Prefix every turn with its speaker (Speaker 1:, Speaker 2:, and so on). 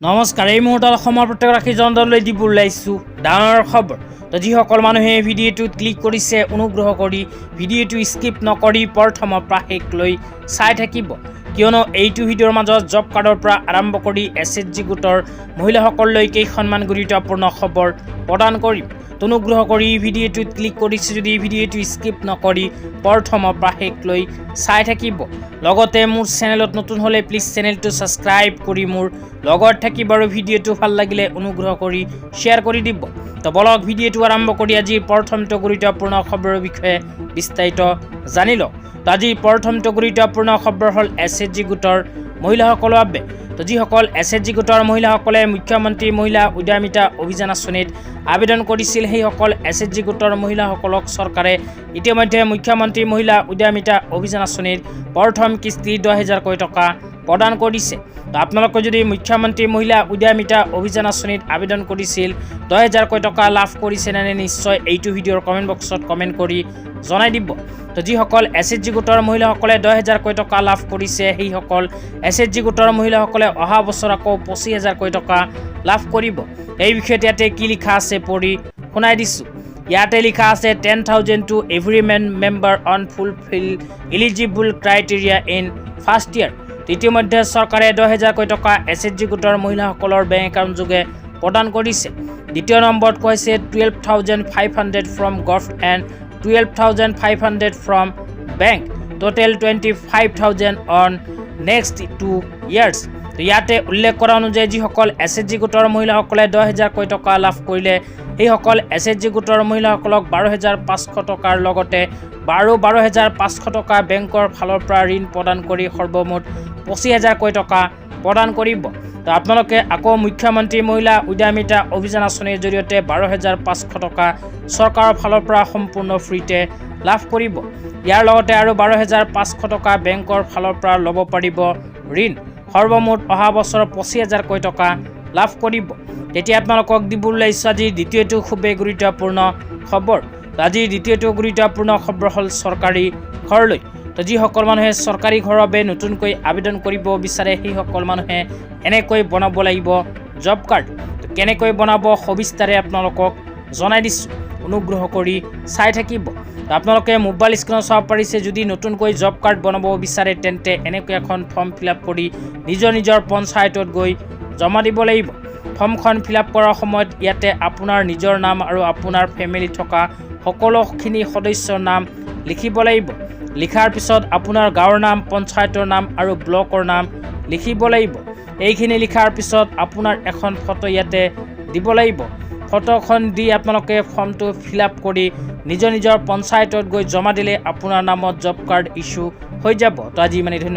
Speaker 1: নমস্কাৰ। এই মুহূৰ্তত অসমৰ প্ৰত্যেকগৰাকী জনতালৈ দিব ওলাইছোঁ ডাঙৰ খবৰ। তো যিসকল মানুহে ভিডিঅ'টোত ক্লিক কৰিছে অনুগ্ৰহ কৰি ভিডিঅ'টো স্কিপ নকৰি প্ৰথমৰ পৰা শেষলৈ চাই থাকিব, কিয়নো এইটো ভিডিঅ'ৰ মাজত জব কাৰ্ডৰ পৰা আৰম্ভ কৰি SHG গোটৰ মহিলাসকললৈ কেইখনমান গুৰুত্বপূৰ্ণ খবৰ প্ৰদান কৰিম। অনুগ্ৰহ কৰি ভিডিঅ'টোত ক্লিক কৰিছে যদি ভিডিঅ'টো স্কিপ নকৰি প্ৰথমৰ পৰা শেষলৈ চাই থাকিব। লগতে মোৰ চেনেলত নতুন হ'লে প্লিজ চেনেলটো ছাবস্ক্ৰাইব কৰি মোৰ লগত থাকিব আৰু ভিডিঅ'টো ভাল লাগিলে অনুগ্ৰহ কৰি শ্বেয়াৰ কৰি দিব। তো বলক ভিডিঅ'টো আৰম্ভ কৰি আজিৰ প্ৰথমটো গুৰুত্বপূৰ্ণ খবৰৰ বিষয়ে বিস্তাৰিত জানি লওক। তো আজিৰ প্ৰথমটো গুৰুত্বপূৰ্ণ খবৰ হ'ল SHG গোটৰ মহিলাসকলৰ বাবে। তো যিসকল SHG গোটৰ মহিলাসকলে মুখ্যমন্ত্ৰী মহিলা উদ্যমিতা অভিযান আঁচনিত আবেদন কৰিছিল, সেইসকল SHG গোটৰ মহিলাসকলক চৰকাৰে ইতিমধ্যে মুখ্যমন্ত্ৰী মহিলা উদ্যমিতা অভিযান আঁচনিৰ প্ৰথম কিস্তি 10,000 টকা প্ৰদান কৰিছে। তো আপোনালোকে যদি মুখ্যমন্ত্ৰী মহিলা উদ্যমিতা অভিযান আঁচনিত আবেদন কৰিছিল 10,000 টকা লাভ কৰিছে নে নিশ্চয় এইটো ভিডিঅ'ৰ কমেণ্ট বক্সত কমেণ্ট কৰি জনাই দিব। তো যিসকল SHG গোটৰ মহিলাসকলে 10,000 টকা লাভ কৰিছে, সেইসকল SHG গোটৰ মহিলাসকলে অহা বছৰ আকৌ 25,000 টকা লাভ কৰিব। এই বিষয়ত ইয়াতে কি লিখা আছে পঢ়ি শুনাই দিছোঁ। ইয়াতে লিখা আছে 10,000 to every member on fulfil eligible criteria in first year. ইতিমধ্যে চৰকাৰে 10,000 টকা SHG গোটৰ মহিলাসকলৰ বেংক একাউণ্ট যোগে প্ৰদান কৰিছে। দ্বিতীয় নম্বৰত কৈছে 12,500 from gov and 12,500 from bank, total 25,000 on next 2 years. তো ইয়াতে উল্লেখ কৰা অনুযায়ী যিসকল SHG গোটৰ মহিলাসকলে 10,000 টকা লাভ কৰিলে, সেইসকল SHG গোটৰ মহিলাসকলক 12,500 টকাৰ লগতে 12,500 টকা বেংকৰ ফালৰ পৰা ঋণ প্ৰদান কৰি সৰ্বমুঠ 25,000 টকা প্ৰদান কৰিব। তো আপোনালোকে আকৌ মুখ্যমন্ত্ৰী মহিলা উদ্যমিতা অভিযান আঁচনিৰ জৰিয়তে 12,500 টকা চৰকাৰৰ ফালৰ পৰা সম্পূৰ্ণ ফ্ৰীতে লাভ কৰিব। ইয়াৰ লগতে আৰু 12,500 টকা বেংকৰ ফালৰ পৰা ল'ব পাৰিব ঋণ। সৰ্বমুঠ অহা বছৰ 25,000 টকা লাভ কৰিব। তেতিয়া আপোনালোকক দিব ওলাইছোঁ আজিৰ দ্বিতীয়টো খুবেই গুৰুত্বপূৰ্ণ খবৰ। আজিৰ দ্বিতীয়টো গুৰুত্বপূৰ্ণ খবৰ হ'ল চৰকাৰী ঘৰলৈ। তো যিসকল মানুহে চৰকাৰী ঘৰৰ বাবে নতুনকৈ আবেদন কৰিব বিচাৰে, সেইসকল মানুহে এনেকৈ বনাব লাগিব জব কাৰ্ড। তো কেনেকৈ বনাব সবিস্তাৰে আপোনালোকক জনাই দিছোঁ, অনুগ্ৰহ কৰি চাই থাকিব। তো আপোনালোকে মোবাইল স্ক্ৰীনত চাব পাৰিছে, যদি নতুনকৈ জব কাৰ্ড বনাব বিচাৰে তেন্তে এনেকৈ এখন ফৰ্ম ফিল-আপ কৰি নিজৰ পঞ্চায়তত গৈ জমা দিব লাগিব। ফৰ্মখন ফিল-আপ কৰাৰ সময়ত ইয়াতে আপোনাৰ নিজৰ নাম আৰু আপোনাৰ ফেমিলি থকা সকলোখিনি সদস্যৰ নাম লিখিব লাগিব। লিখাৰ পিছত আপোনাৰ গাঁৱৰ নাম, পঞ্চায়তৰ নাম আৰু ব্লকৰ নাম লিখিব লাগিব। এইখিনি লিখাৰ পিছত আপোনাৰ এখন ফটো ইয়াতে দিব লাগিব। ফটোখন দি আপোনালোকে ফৰ্মটো ফিল-আপ কৰি নিজৰ পঞ্চায়তত গৈ জমা দিলে আপোনাৰ নামত জব কাৰ্ড ইছ্যু হৈ যাব। তো আজি ইমানেই, ধন্যবাদ।